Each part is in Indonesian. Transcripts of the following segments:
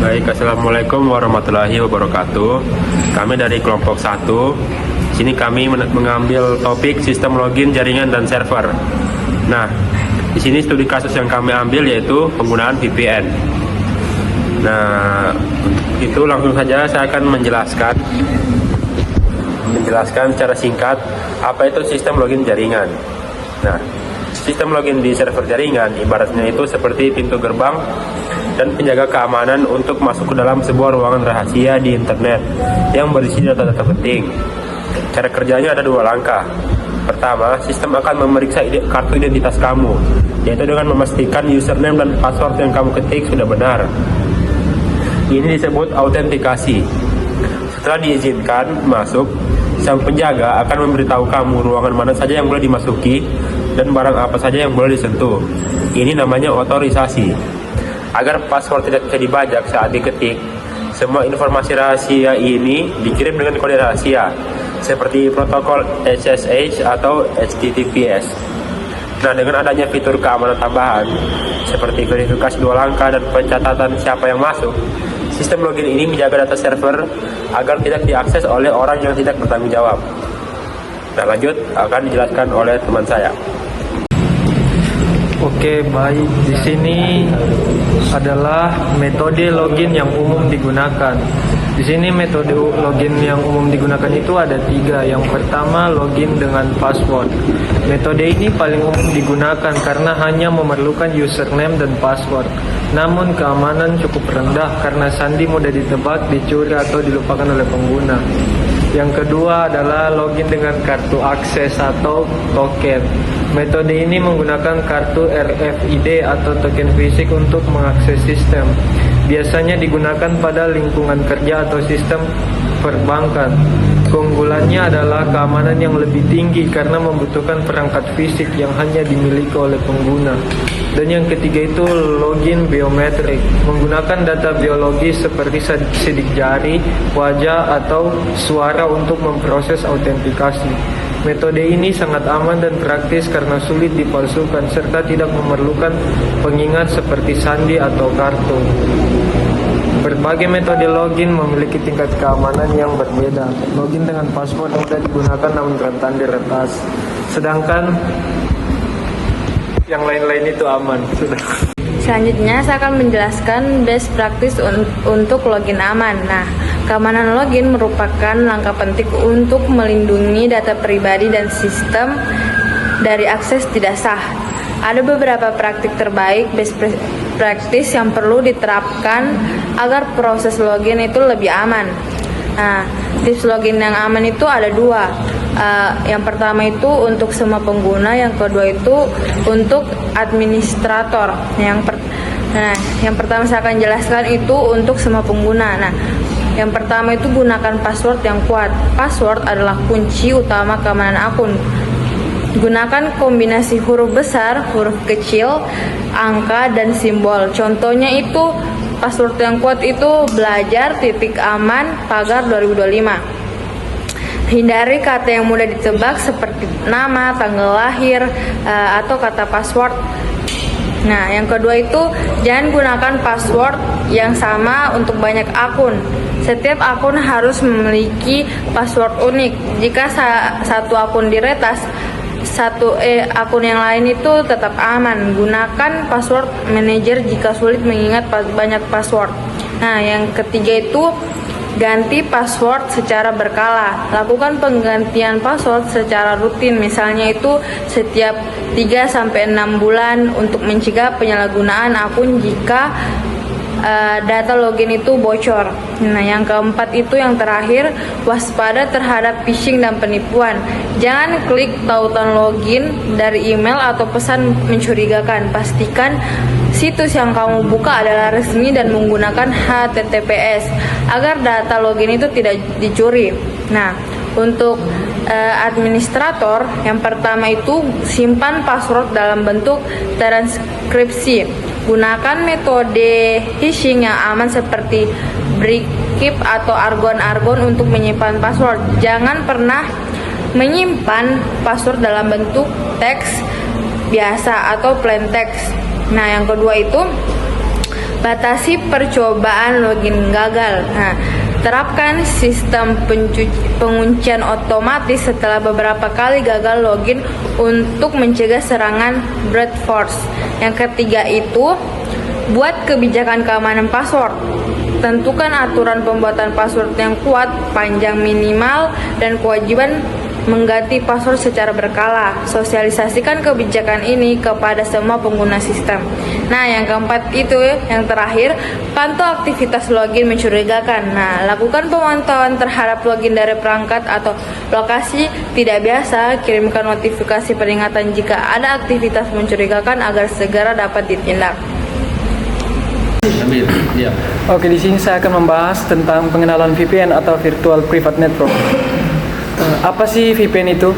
Baik, Assalamualaikum warahmatullahi wabarakatuh. Kami dari kelompok 1. Sini kami mengambil topik sistem login jaringan dan server. Nah, di sini studi kasus yang kami ambil yaitu penggunaan VPN. Nah, itu langsung saja saya akan menjelaskan secara singkat apa itu sistem login jaringan. Nah, sistem login di server jaringan ibaratnya itu seperti pintu gerbang dan penjaga keamanan untuk masuk ke dalam sebuah ruangan rahasia di internet yang berisi data-data penting. Cara kerjanya ada 2 langkah. Pertama, sistem akan memeriksa kartu identitas kamu, yaitu dengan memastikan username dan password yang kamu ketik sudah benar. Ini disebut autentikasi. Setelah diizinkan masuk, sang penjaga akan memberitahu kamu ruangan mana saja yang boleh dimasuki dan barang apa saja yang boleh disentuh. Ini namanya otorisasi. Agar password tidak bisa dibajak saat diketik, semua informasi rahasia ini dikirim dengan kode rahasia, seperti protokol SSH atau HTTPS. Nah, dengan adanya fitur keamanan tambahan, seperti verifikasi 2 langkah dan pencatatan siapa yang masuk, sistem login ini menjaga data server agar tidak diakses oleh orang yang tidak bertanggung jawab. Nah, lanjut akan dijelaskan oleh teman saya. Oke, baik. Di sini adalah metode login yang umum digunakan. Di sini metode login yang umum digunakan itu ada 3. Yang pertama, login dengan password. Metode ini paling umum digunakan karena hanya memerlukan username dan password. Namun keamanan cukup rendah karena sandi mudah ditebak, dicuri atau dilupakan oleh pengguna. Yang kedua adalah login dengan kartu akses atau token. Metode ini menggunakan kartu RFID atau token fisik untuk mengakses sistem. Biasanya digunakan pada lingkungan kerja atau sistem perbankan. Keunggulannya adalah keamanan yang lebih tinggi karena membutuhkan perangkat fisik yang hanya dimiliki oleh pengguna. Dan yang ketiga itu login biometrik, menggunakan data biologis seperti sidik jari, wajah, atau suara untuk memproses autentikasi. Metode ini sangat aman dan praktis karena sulit dipalsukan serta tidak memerlukan pengingat seperti sandi atau kartu. Berbagai metode login memiliki tingkat keamanan yang berbeda. Login dengan password mudah digunakan namun rentan diretas. Sedangkan yang lain-lain itu aman. Selanjutnya saya akan menjelaskan best practice untuk login aman. Nah, keamanan login merupakan langkah penting untuk melindungi data pribadi dan sistem dari akses tidak sah. Ada beberapa praktik terbaik best practice yang perlu diterapkan agar proses login itu lebih aman. Nah, tips login yang aman itu ada 2. Yang pertama itu untuk semua pengguna, yang kedua itu untuk administrator. Yang pertama saya akan jelaskan itu untuk semua pengguna. Nah, yang pertama itu gunakan password yang kuat. Password adalah kunci utama keamanan akun. Gunakan kombinasi huruf besar, huruf kecil, angka, dan simbol. Contohnya itu password yang kuat itu belajar.aman pagar 2025. Hindari kata yang mudah ditebak seperti nama, tanggal lahir, atau kata password. Nah, yang kedua itu jangan gunakan password yang sama untuk banyak akun. Setiap akun harus memiliki password unik. Jika satu akun diretas, akun yang lain itu tetap aman. Gunakan password manager jika sulit mengingat banyak password. Nah, yang ketiga itu ganti password secara berkala. Lakukan penggantian password secara rutin, misalnya itu setiap 3-6 bulan untuk mencegah penyalahgunaan akun jika data login itu bocor. Nah, yang keempat itu yang terakhir, waspada terhadap phishing dan penipuan. Jangan klik tautan login dari email atau pesan mencurigakan. Pastikan situs yang kamu buka adalah resmi dan menggunakan HTTPS agar data login itu tidak dicuri. Nah, untuk administrator, yang pertama itu simpan password dalam bentuk transkripsi. Gunakan metode phishing yang aman seperti Breakkeep atau Argon untuk menyimpan password. Jangan pernah menyimpan password dalam bentuk teks biasa atau plain text. Nah, yang kedua itu Batasi percobaan login gagal. Nah, terapkan sistem penguncian otomatis setelah beberapa kali gagal login untuk mencegah serangan brute force. Yang ketiga itu, buat kebijakan keamanan password. Tentukan aturan pembuatan password yang kuat, panjang minimal, dan kewajiban mengganti password secara berkala. Sosialisasikan kebijakan ini kepada semua pengguna sistem. Nah, yang keempat itu, yang terakhir, pantau aktivitas login mencurigakan. Nah, lakukan pemantauan terhadap login dari perangkat atau lokasi tidak biasa. Kirimkan notifikasi peringatan jika ada aktivitas mencurigakan agar segera dapat ditindak. Oke, di sini saya akan membahas tentang pengenalan VPN atau Virtual Private Network. Apa sih VPN itu?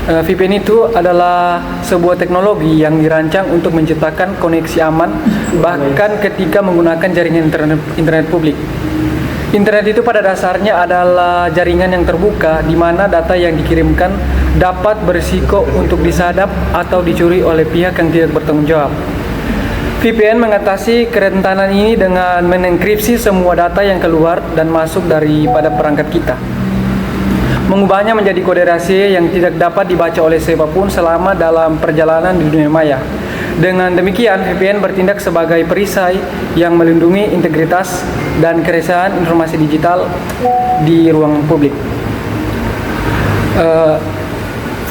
VPN itu adalah sebuah teknologi yang dirancang untuk menciptakan koneksi aman bahkan ketika menggunakan jaringan internet publik. Internet itu pada dasarnya adalah jaringan yang terbuka di mana data yang dikirimkan dapat berisiko untuk disadap atau dicuri oleh pihak yang tidak bertanggung jawab. VPN mengatasi kerentanan ini dengan menenkripsi semua data yang keluar dan masuk daripada perangkat kita, mengubahnya menjadi kode rahasia yang tidak dapat dibaca oleh siapapun selama dalam perjalanan di dunia maya. Dengan demikian, VPN bertindak sebagai perisai yang melindungi integritas dan kerahasiaan informasi digital di ruang publik.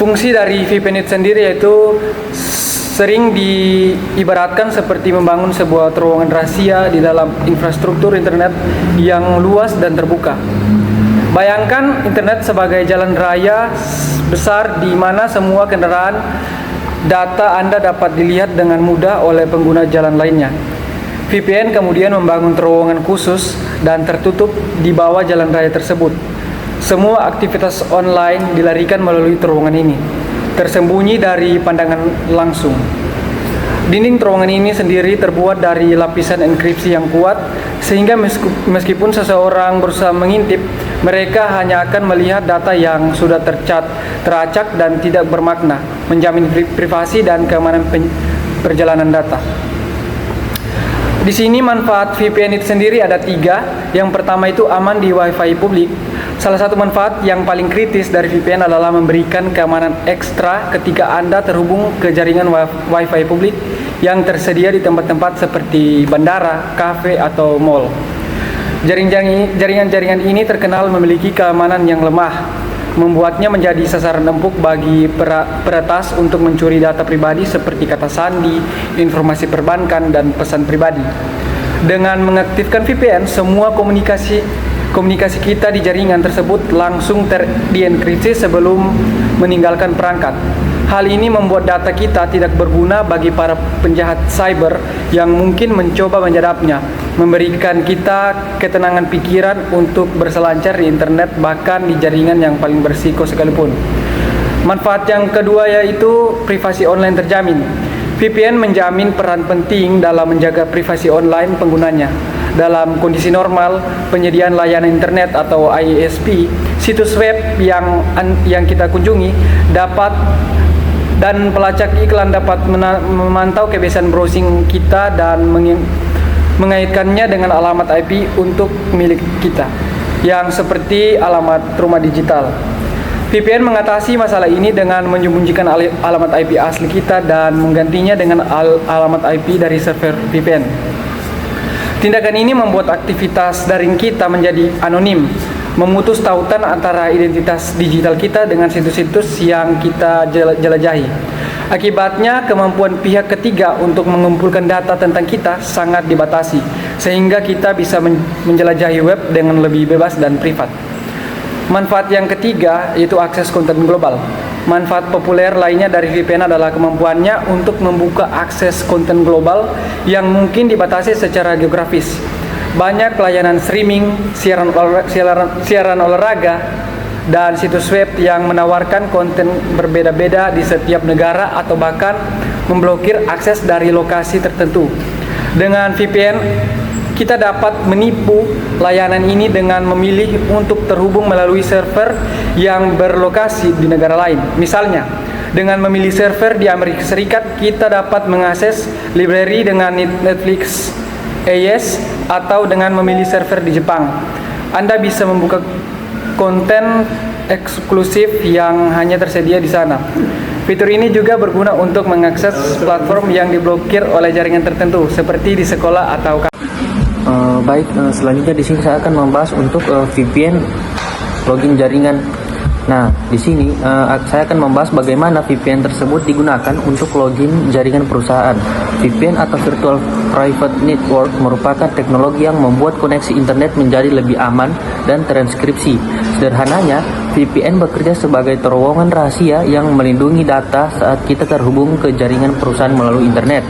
Fungsi dari VPN itu sendiri yaitu sering diibaratkan seperti membangun sebuah terowongan rahasia di dalam infrastruktur internet yang luas dan terbuka. Bayangkan internet sebagai jalan raya besar di mana semua kendaraan data Anda dapat dilihat dengan mudah oleh pengguna jalan lainnya. VPN kemudian membangun terowongan khusus dan tertutup di bawah jalan raya tersebut. Semua aktivitas online dilarikan melalui terowongan ini, tersembunyi dari pandangan langsung. Dinding terowongan ini sendiri terbuat dari lapisan enkripsi yang kuat, sehingga meskipun seseorang berusaha mengintip, mereka hanya akan melihat data yang sudah teracak dan tidak bermakna, menjamin privasi dan keamanan perjalanan data. Di sini manfaat VPN itu sendiri ada 3. Yang pertama itu aman di Wi-Fi publik. Salah satu manfaat yang paling kritis dari VPN adalah memberikan keamanan ekstra ketika Anda terhubung ke jaringan Wi-Fi publik yang tersedia di tempat-tempat seperti bandara, kafe, atau mall. Jaringan-jaringan ini terkenal memiliki keamanan yang lemah, membuatnya menjadi sasaran empuk bagi peretas untuk mencuri data pribadi seperti kata sandi, informasi perbankan, dan pesan pribadi. Dengan mengaktifkan VPN, semua komunikasi kita di jaringan tersebut langsung dienkripsi sebelum meninggalkan perangkat. Hal ini membuat data kita tidak berguna bagi para penjahat cyber yang mungkin mencoba menyadapnya, memberikan kita ketenangan pikiran untuk berselancar di internet bahkan di jaringan yang paling berisiko sekalipun. Manfaat yang kedua yaitu privasi online terjamin. VPN menjamin peran penting dalam menjaga privasi online penggunanya. Dalam kondisi normal, penyediaan layanan internet atau ISP, situs web yang kita kunjungi dan pelacak iklan dapat memantau kebiasaan browsing kita dan mengaitkannya dengan alamat IP untuk milik kita, yang seperti alamat rumah digital. VPN mengatasi masalah ini dengan menyembunyikan alamat IP asli kita dan menggantinya dengan alamat IP dari server VPN. Tindakan ini membuat aktivitas daring kita menjadi anonim, memutus tautan antara identitas digital kita dengan situs-situs yang kita jelajahi. Akibatnya, kemampuan pihak ketiga untuk mengumpulkan data tentang kita sangat dibatasi, sehingga kita bisa menjelajahi web dengan lebih bebas dan privat. Manfaat yang ketiga yaitu akses konten global. Manfaat populer lainnya dari VPN adalah kemampuannya untuk membuka akses konten global yang mungkin dibatasi secara geografis. Banyak layanan streaming, siaran olahraga, dan situs web yang menawarkan konten berbeda-beda di setiap negara atau bahkan memblokir akses dari lokasi tertentu. Dengan VPN, kita dapat menipu layanan ini dengan memilih untuk terhubung melalui server yang berlokasi di negara lain. Misalnya, dengan memilih server di Amerika Serikat, kita dapat mengakses library dengan Netflix AES atau dengan memilih server di Jepang. Anda bisa membuka konten eksklusif yang hanya tersedia di sana. Fitur ini juga berguna untuk mengakses platform yang diblokir oleh jaringan tertentu, seperti di sekolah atau Selanjutnya di sini saya akan membahas untuk VPN login jaringan. Nah, di sini saya akan membahas bagaimana VPN tersebut digunakan untuk login jaringan perusahaan. VPN atau Virtual Private Network merupakan teknologi yang membuat koneksi internet menjadi lebih aman dan transkripsi. Sederhananya, VPN bekerja sebagai terowongan rahasia yang melindungi data saat kita terhubung ke jaringan perusahaan melalui internet.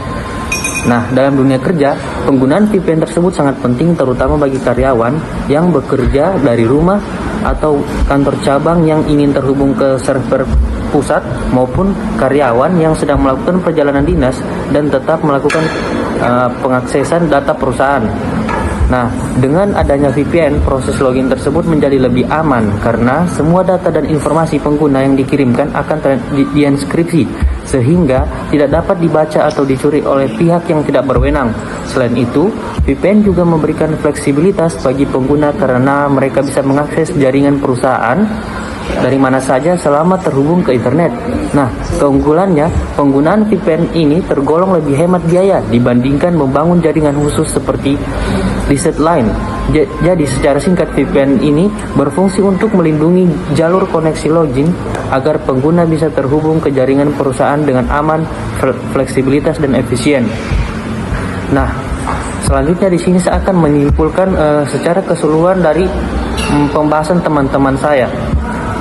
Nah, dalam dunia kerja, penggunaan VPN tersebut sangat penting terutama bagi karyawan yang bekerja dari rumah atau kantor cabang yang ingin terhubung ke server pusat maupun karyawan yang sedang melakukan perjalanan dinas dan tetap melakukan pengaksesan data perusahaan. Nah, dengan adanya VPN, proses login tersebut menjadi lebih aman karena semua data dan informasi pengguna yang dikirimkan akan dienkripsi sehingga tidak dapat dibaca atau dicuri oleh pihak yang tidak berwenang. Selain itu, VPN juga memberikan fleksibilitas bagi pengguna karena mereka bisa mengakses jaringan perusahaan dari mana saja selama terhubung ke internet. Nah, keunggulannya, penggunaan VPN ini tergolong lebih hemat biaya dibandingkan membangun jaringan khusus seperti reset line. Jadi secara singkat, VPN ini berfungsi untuk melindungi jalur koneksi login agar pengguna bisa terhubung ke jaringan perusahaan dengan aman, fleksibilitas dan efisien. Nah, selanjutnya di sini saya akan menyimpulkan secara keseluruhan dari pembahasan teman-teman saya.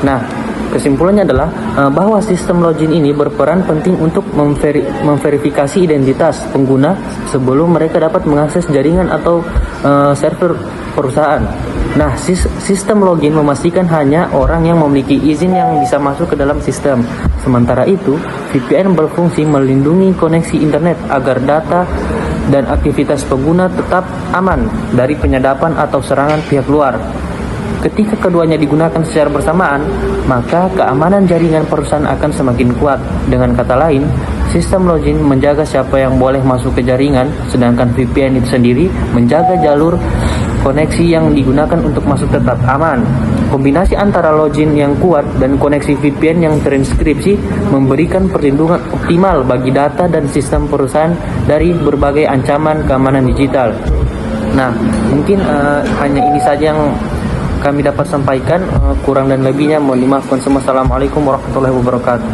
Nah, kesimpulannya adalah bahwa sistem login ini berperan penting untuk memverifikasi identitas pengguna sebelum mereka dapat mengakses jaringan atau server perusahaan. Nah, sistem login memastikan hanya orang yang memiliki izin yang bisa masuk ke dalam sistem. Sementara itu, VPN berfungsi melindungi koneksi internet agar data dan aktivitas pengguna tetap aman dari penyadapan atau serangan pihak luar. Ketika keduanya digunakan secara bersamaan, maka keamanan jaringan perusahaan akan semakin kuat. Dengan kata lain, sistem login menjaga siapa yang boleh masuk ke jaringan, sedangkan VPN itu sendiri menjaga jalur koneksi yang digunakan untuk masuk tetap aman. Kombinasi antara login yang kuat dan koneksi VPN yang terinkripsi memberikan perlindungan optimal bagi data dan sistem perusahaan dari berbagai ancaman keamanan digital. Nah, mungkin hanya ini saja yang kami dapat sampaikan, kurang dan lebihnya mohon dimaafkan. Assalamualaikum warahmatullahi wabarakatuh.